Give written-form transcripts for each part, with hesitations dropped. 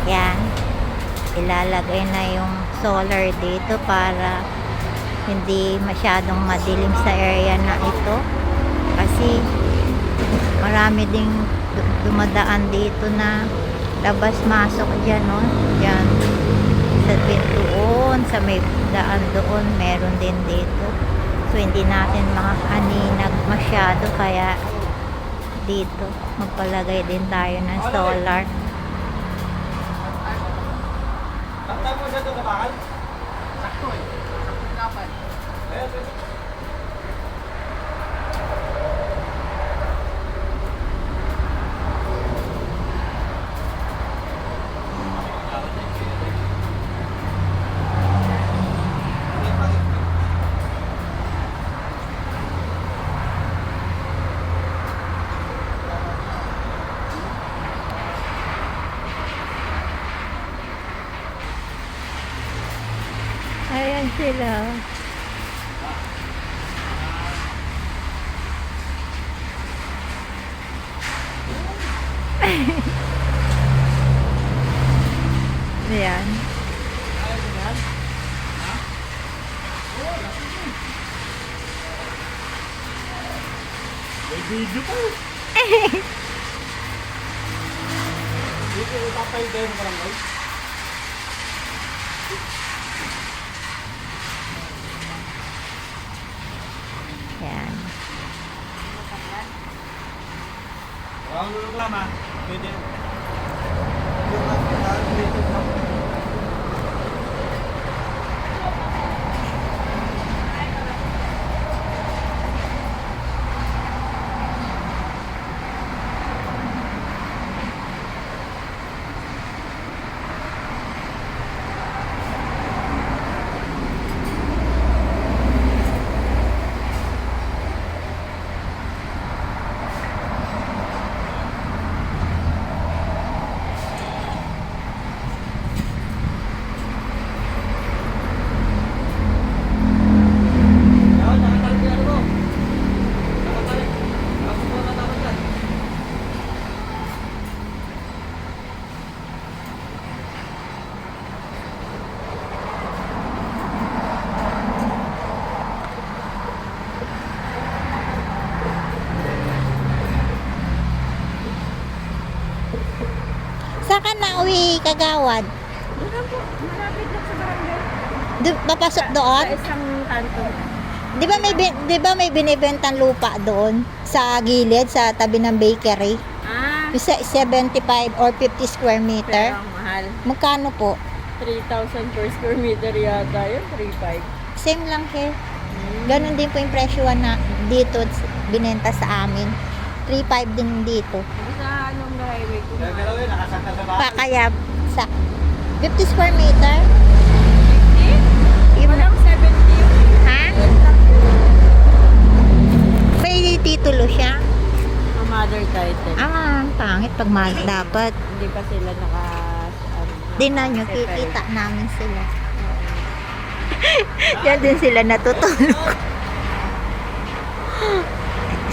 Yan. Ilalagay na yung solar dito para hindi masyadong madilim sa area na ito. Kasi marami ding dumadaan dito na labas-masok dyan, no? Dyan. Sa doon, sa may daan doon, meron din dito. So, hindi natin makakaninag masyado, kaya dito, magpalagay din tayo ng solar. Sakta mo siya ito kabakal? Sakto eh. Sakto kapan. Ayan sila. Ayan. May video pa. Dito utapay tayo ng barangay. Ayan. Ang lulong lama. Pwede. Saan ka na uwi, Kagawad? Doon po, malapit lang sa barangay. Papasok doon? Sa isang kanto. Di ba may binibentang lupa doon sa gilid, sa tabi ng bakery? Ah, Isa 75 or 50 square meter. pero ang mahal. Magkano po? 3,000 per square meter yata yun, 3,500. Same lang ke. Ganon din po yung presyo na dito binenta sa amin. 3.5 din dito. Sa anong highway ko? Gagalaw yun, nakasakta sa bahay. Kaya sa 50 square meter. 50? Yung, Walang 70 yun. ha? May titulo siya. Ang mother title. Ah, pangit pag dapat. Hindi pa sila naka... Dinan nyo, kikita namin sila. Yan din sila natutulog.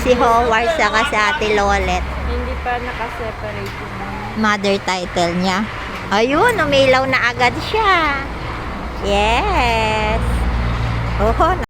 Si Howard saka si Ate Lolet. Hindi pa naka-separate yung... Mother title niya. Ayun, umilaw na agad siya. Yes. Oh,